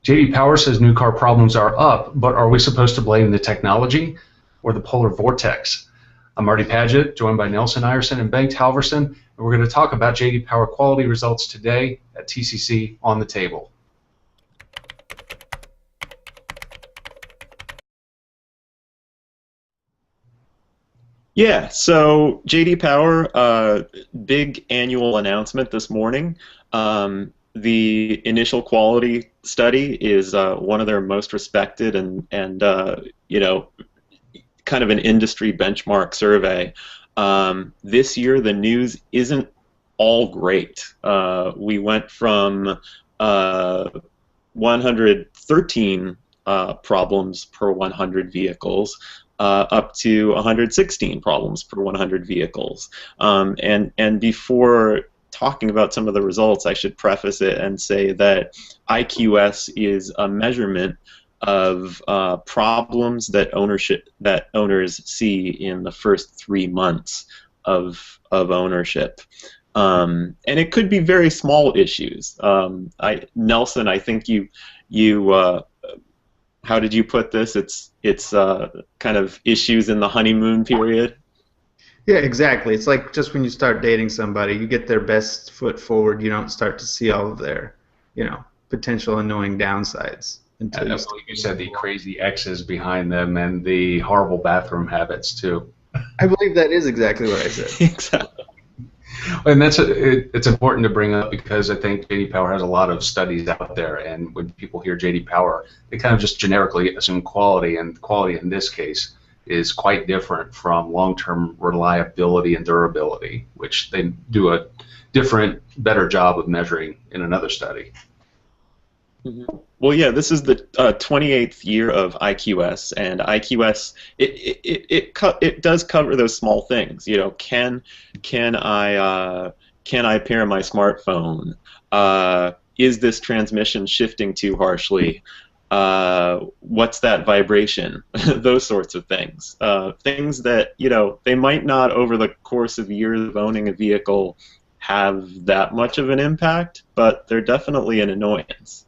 JD Power says new car problems are up, but are we supposed to blame the technology or the polar vortex? I'm Marty Paget, joined by Nelson Ireson and Bengt Halverson, and we're going to talk about JD Power quality results today at TCC on the table. Yeah, so JD Power, big annual announcement this morning. The initial quality study is one of their most respected and kind of an industry benchmark survey. This year the news isn't all great. We went from 113 problems per 100 vehicles up to 116 problems per 100 vehicles. And before talking about some of the results, I should preface it and say that IQS is a measurement of problems that owners see in the first 3 months of ownership. And it could be very small issues. Nelson, I think you how did you put this? It's kind of issues in the honeymoon period. Yeah, exactly. It's like just when you start dating somebody, you get their best foot forward. You don't start to see all of their, potential annoying downsides I until you start. believe you said the crazy exes behind them and the horrible bathroom habits too. I believe that is exactly what I said. Exactly. And it's important to bring up because I think JD Power has a lot of studies out there, and when people hear JD Power, they kind of just generically assume quality, and quality in this case is quite different from long-term reliability and durability, which they do a different, better job of measuring in another study. Mhm. Well, yeah, this is the 28th year of IQS, and IQS it does cover those small things. Can I pair my smartphone? Is this transmission shifting too harshly? What's that vibration? Those sorts of things. Things that they might not over the course of years of owning a vehicle have that much of an impact, but they're definitely an annoyance.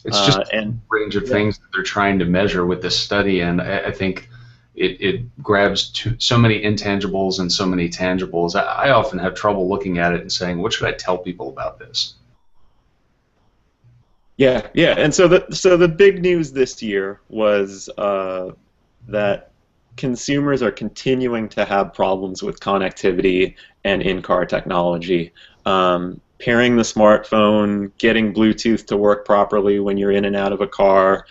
It's just a And range of Yeah. things that they're trying to measure with this study, and I think it grabs so many intangibles and so many tangibles. I often have trouble looking at it and saying, what should I tell people about this? yeah, yeah, and so the big news this year was that consumers are continuing to have problems with connectivity and in-car technology. Pairing the smartphone, getting Bluetooth to work properly when you're in and out of a car,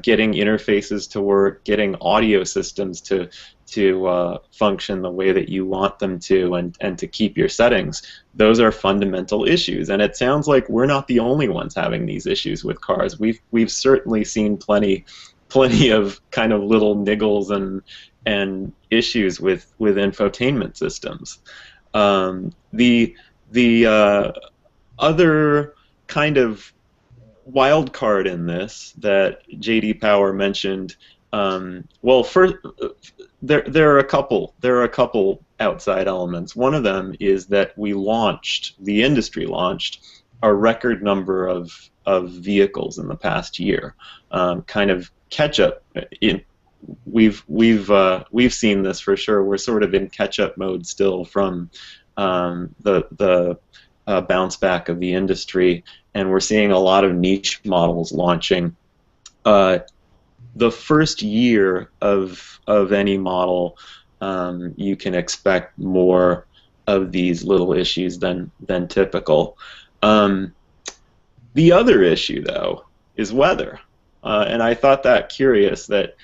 getting interfaces to work, getting audio systems to function the way that you want them to, and to keep your settings. Those are fundamental issues, and it sounds like we're not the only ones having these issues with cars. We've certainly seen plenty of kind of little niggles and issues with infotainment systems. The other kind of wild card in this that JD Power mentioned, well, first, there are a couple outside elements. One of them is that the industry launched a record number of vehicles in the past year, kind of catch up. We've seen this for sure. We're sort of in catch up mode still from the bounce back of the industry, and we're seeing a lot of niche models launching. The first year of any model, you can expect more of these little issues than typical. The other issue, though, is weather, and I thought that curious that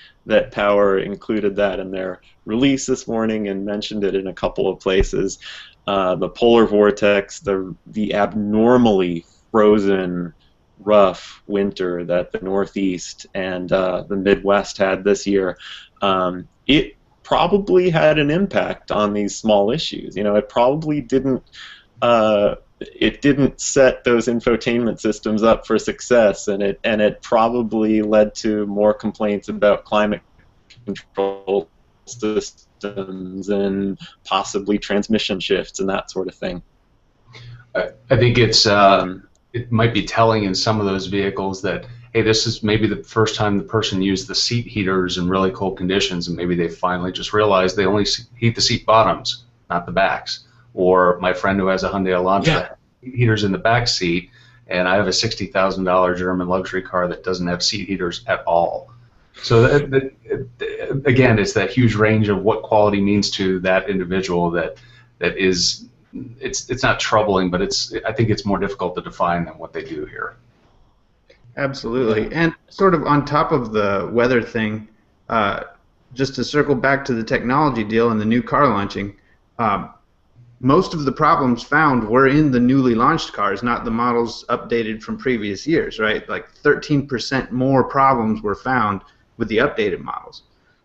Power included that in their release this morning and mentioned it in a couple of places. The polar vortex, the abnormally frozen, rough winter that the Northeast and the Midwest had this year, it probably had an impact on these small issues. It probably didn't. It didn't set those infotainment systems up for success, and it probably led to more complaints about climate control systems and possibly transmission shifts and that sort of thing. I think it's it might be telling in some of those vehicles that, hey, this is maybe the first time the person used the seat heaters in really cold conditions, and maybe they finally just realized they only heat the seat bottoms, not the backs. Or my friend who has a Hyundai Elantra, heaters in the back seat, and I have a $60,000 German luxury car that doesn't have seat heaters at all. So again, it's that huge range of what quality means to that individual that is, it's not troubling, but I think it's more difficult to define than what they do here. Absolutely. And sort of on top of the weather thing, just to circle back to the technology deal and the new car launching, most of the problems found were in the newly launched cars, not the models updated from previous years, right? Like 13% more problems were found with the updated models.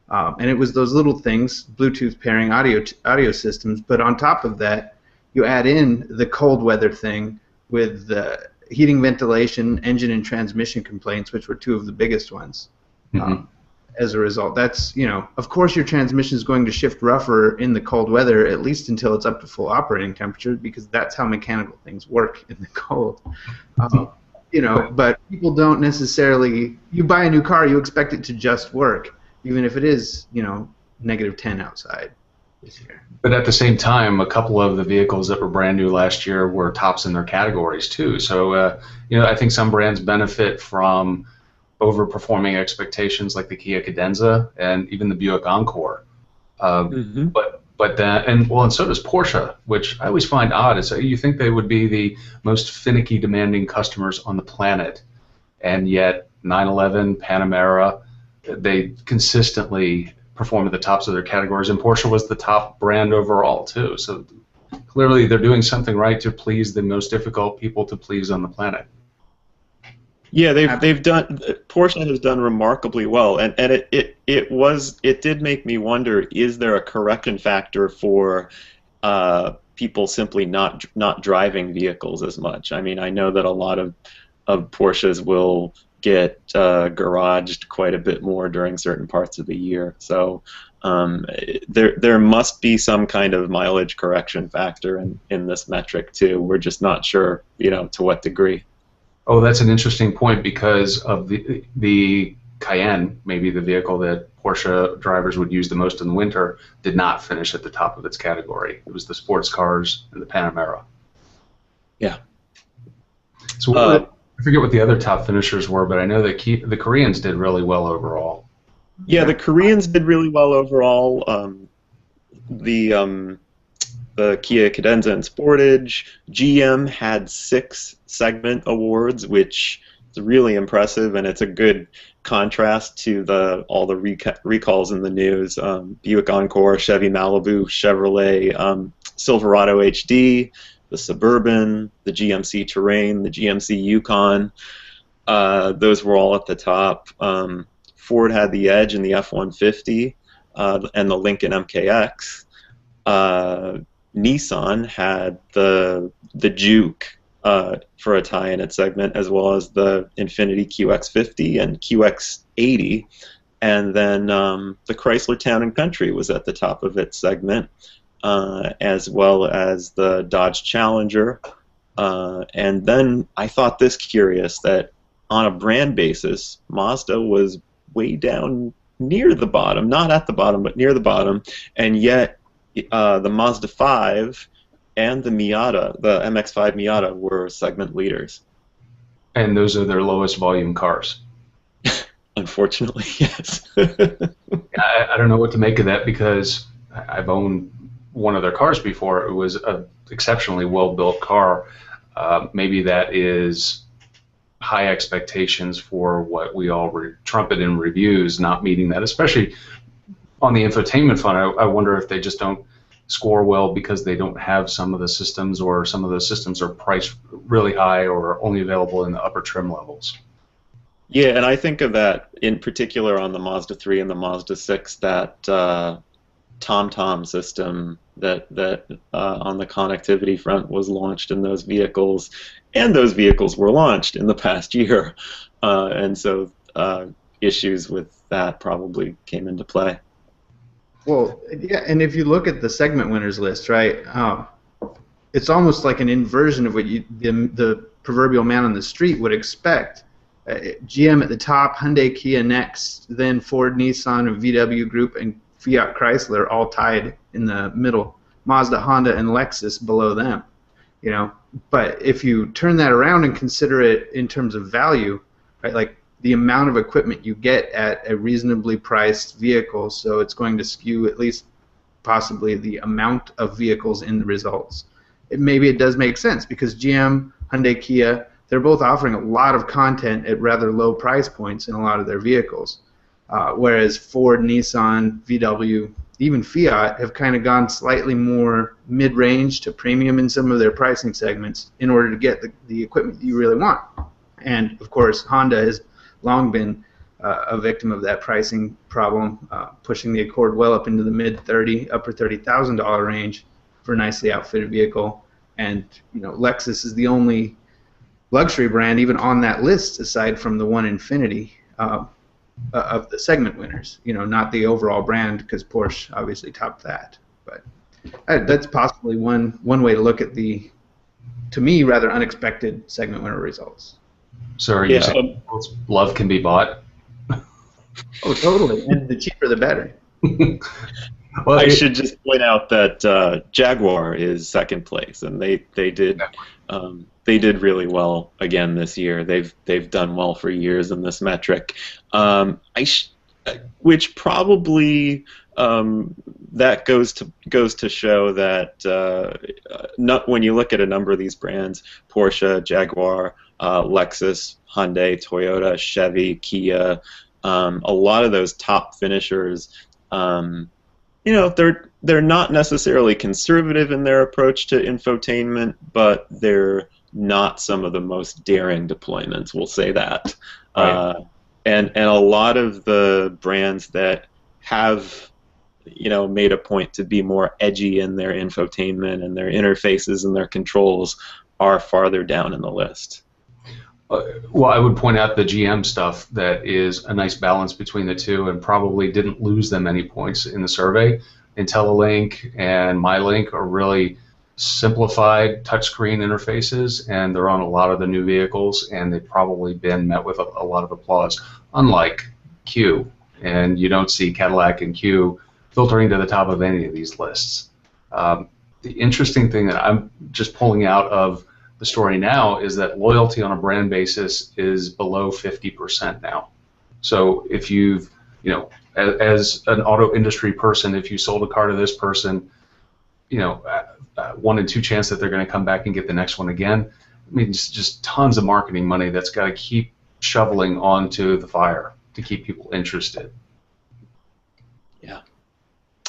And it was those little things, Bluetooth pairing, audio systems, but on top of that, you add in the cold weather thing with the heating, ventilation, engine and transmission complaints, which were two of the biggest ones. As a result, that's, of course your transmission is going to shift rougher in the cold weather, at least until it's up to full operating temperature, because that's how mechanical things work in the cold. But people don't necessarily, you buy a new car, you expect it to just work, even if it is, -10 outside this year. But at the same time, a couple of the vehicles that were brand new last year were tops in their categories too. So, I think some brands benefit from overperforming expectations, like the Kia Cadenza and even the Buick Encore. But that, and so does Porsche, which I always find odd. Is you think they would be the most finicky, demanding customers on the planet, and yet 911, Panamera, they consistently perform at the tops of their categories, and Porsche was the top brand overall too. So clearly they're doing something right to please the most difficult people to please on the planet. Yeah, Porsche has done remarkably well, and it did make me wonder: is there a correction factor for people simply not driving vehicles as much? I mean, I know that a lot of Porsches will get garaged quite a bit more during certain parts of the year, so there must be some kind of mileage correction factor in this metric too. We're just not sure, to what degree. Oh, that's an interesting point, because of the Cayenne, maybe the vehicle that Porsche drivers would use the most in the winter, did not finish at the top of its category. It was the sports cars and the Panamera. Yeah. So I forget what the other top finishers were, but I know that the Koreans did really well overall. Yeah, the Koreans did really well overall. The Kia Cadenza and Sportage. GM had 6 segment awards, which is really impressive, and it's a good contrast to all the recalls in the news. Buick Encore, Chevy Malibu, Chevrolet Silverado HD, the Suburban, the GMC Terrain, the GMC Yukon. Those were all at the top. Ford had the Edge and the F-150 and the Lincoln MKX. Nissan had the Juke for a tie in its segment, as well as the Infiniti QX50 and QX80, and then the Chrysler Town & Country was at the top of its segment, as well as the Dodge Challenger. And then I thought this curious, that on a brand basis, Mazda was way down near the bottom, not at the bottom, but near the bottom, and yet the Mazda 5 and the Miata, the MX-5 Miata, were segment leaders. And those are their lowest volume cars. Unfortunately, yes. I don't know what to make of that, because I've owned one of their cars before. It was an exceptionally well-built car. Maybe that is high expectations for what we all trumpet in reviews, not meeting that, especially on the infotainment front. I wonder if they just don't score well because they don't have some of the systems, or some of those systems are priced really high or only available in the upper trim levels. Yeah, and I think of that in particular on the Mazda 3 and the Mazda 6, that TomTom system that on the connectivity front was launched in those vehicles, and those vehicles were launched in the past year, and so issues with that probably came into play. Well, yeah, and if you look at the segment winners list, right, it's almost like an inversion of what the proverbial man on the street would expect. GM at the top, Hyundai, Kia next, then Ford, Nissan, and VW Group, and Fiat Chrysler all tied in the middle. Mazda, Honda, and Lexus below them. You know, but if you turn that around and consider it in terms of value, right, like the amount of equipment you get at a reasonably priced vehicle, so it's going to skew at least possibly the amount of vehicles in the results. Maybe it does make sense because GM, Hyundai, Kia, they're both offering a lot of content at rather low price points in a lot of their vehicles, whereas Ford, Nissan, VW, even Fiat have kind of gone slightly more mid-range to premium in some of their pricing segments in order to get the equipment you really want. And, of course, Honda has long been a victim of that pricing problem, pushing the Accord well up into the mid-$30,000, upper $30,000 range for a nicely outfitted vehicle. And, you know, Lexus is the only luxury brand even on that list aside from the one Infiniti, of the segment winners, you know, not the overall brand, because Porsche obviously topped that. But that's possibly one way to look at the, to me, rather unexpected segment winner results. So are you saying love can be bought? Oh, totally, and the cheaper the better. Well, I should just point out that Jaguar is second place, and they did really well again this year. They've done well for years in this metric, which probably that goes to show that not when you look at a number of these brands, Porsche, Jaguar, Lexus, Hyundai, Toyota, Chevy, Kia, a lot of those top finishers. You know, they're not necessarily conservative in their approach to infotainment, but they're not some of the most daring deployments. We'll say that. Right. And a lot of the brands that have, you know, made a point to be more edgy in their infotainment and their interfaces and their controls are farther down in the list. Well, I would point out the GM stuff that is a nice balance between the two and probably didn't lose them any points in the survey. IntelliLink and MyLink are really simplified touchscreen interfaces, and they're on a lot of the new vehicles, and they've probably been met with a lot of applause, unlike Q. And you don't see Cadillac and Q filtering to the top of any of these lists. The interesting thing that I'm just pulling out of the story now is that loyalty on a brand basis is below 50% now. So if you've, you know, as an auto industry person, if you sold a car to this person, you know, 1 in 2 chance that they're going to come back and get the next one again. I mean, it's just tons of marketing money that's got to keep shoveling onto the fire to keep people interested. Yeah.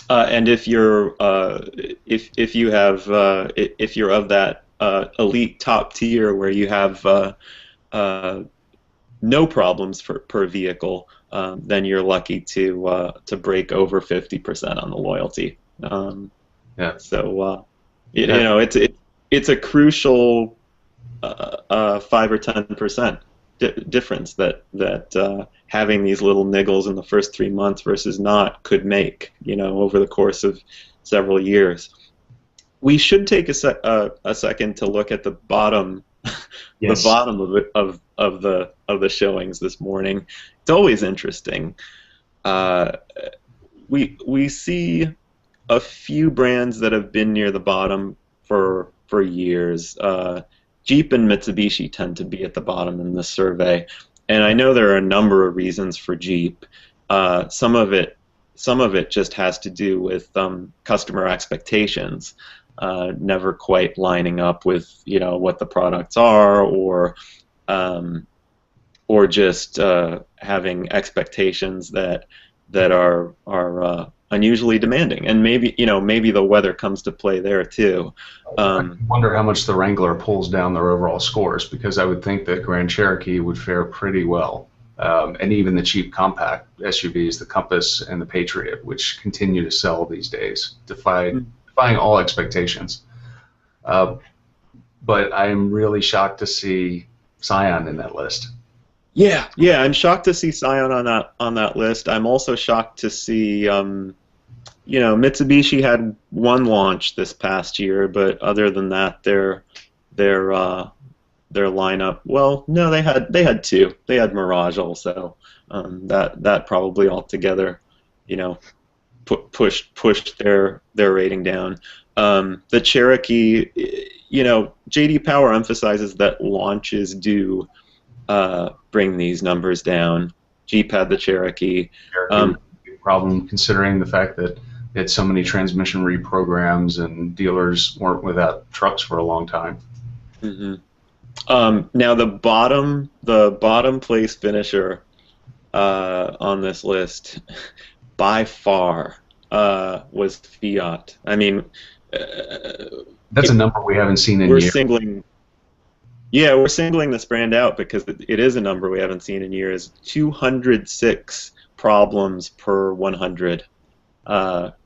And if you're if you have if you're of that elite top tier where you have no problems per vehicle, then you're lucky to break over 50% on the loyalty. Yeah. So you know, it's a crucial 5 or 10% difference that having these little niggles in the first 3 months versus not could make, you know, over the course of several years. We should take a second to look at the bottom, yes. The bottom of the showings this morning. It's always interesting. We see a few brands that have been near the bottom for years. Jeep and Mitsubishi tend to be at the bottom in this survey, and I know there are a number of reasons for Jeep. Some of it just has to do with customer expectations. Never quite lining up with, you know, what the products are, or just having expectations that are unusually demanding, and maybe the weather comes to play there too. I wonder how much the Wrangler pulls down their overall scores, because I would think that Grand Cherokee would fare pretty well, and even the cheap compact SUVs, the Compass and the Patriot, which continue to sell these days, defying all expectations. But I'm really shocked to see Scion in that list. Yeah, I'm shocked to see Scion on that list. I'm also shocked to see, you know, Mitsubishi had one launch this past year, but other than that, they're their lineup. Well, no, they had two. They had Mirage also. That probably altogether, you know, pushed their rating down. The Cherokee, JD Power emphasizes that launches do bring these numbers down. Jeep had the Cherokee. Cherokee problem considering the fact that they had so many transmission reprograms and dealers weren't without trucks for a long time. Mm-hmm. Now the bottom place finisher on this list by far was Fiat. I mean, that's a number we haven't seen in years. We're singling this brand out because it is a number we haven't seen in years. 206 problems per 100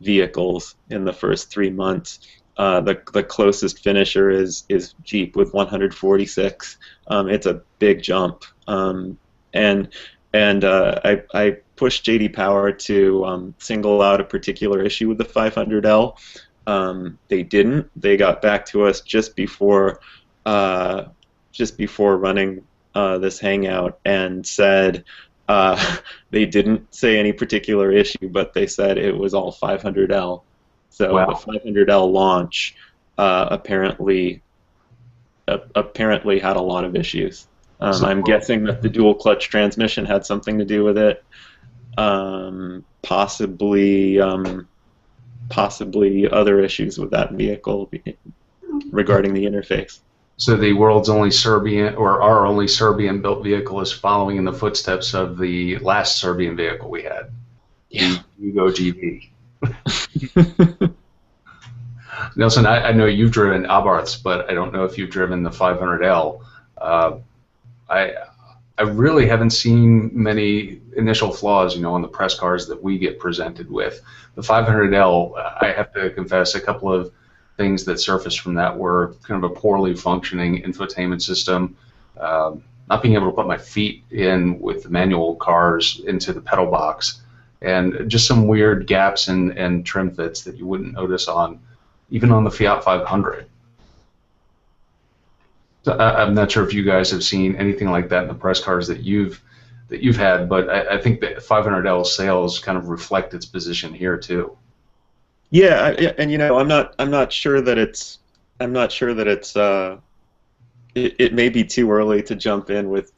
vehicles in the first 3 months. The closest finisher is Jeep with 146. It's a big jump. I pushed JD Power to single out a particular issue with the 500L. They didn't. They got back to us just before running this hangout and said they didn't say any particular issue, but they said it was all 500L. So wow. The 500L launch apparently had a lot of issues. I'm guessing that the dual clutch transmission had something to do with it. Possibly other issues with that vehicle regarding the interface. So the world's only Serbian, or our only Serbian-built vehicle, is following in the footsteps of the last Serbian vehicle we had. Yeah. Yugo GP. Nelson, I know you've driven Abarths, but I don't know if you've driven the 500L. I really haven't seen many initial flaws, on the press cars that we get presented with. The 500L, I have to confess, a couple of things that surfaced from that were kind of a poorly functioning infotainment system, not being able to put my feet in with the manual cars into the pedal box, and just some weird gaps and trim fits that you wouldn't notice even on the Fiat 500. So I'm not sure if you guys have seen anything like that in the press cars that you've had, but I think that 500L sales kind of reflect its position here too. Yeah, and I'm not sure that it's it may be too early to jump in with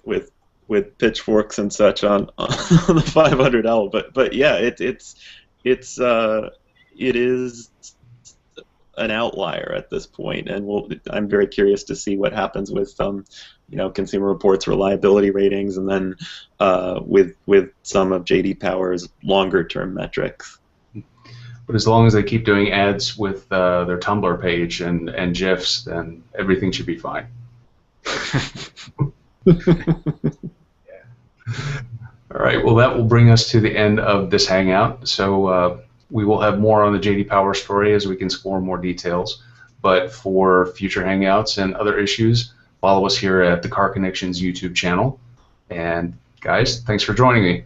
pitchforks and such on the 500L, but yeah, it is an outlier at this point, and I'm very curious to see what happens with Consumer Reports reliability ratings, and then with some of JD Power's longer term metrics. But as long as they keep doing ads with their Tumblr page and GIFs, then everything should be fine. Yeah. All right. Well, that will bring us to the end of this hangout. So we will have more on the JD Power story as we can explore more details. But for future hangouts and other issues, follow us here at the Car Connections YouTube channel. And guys, thanks for joining me.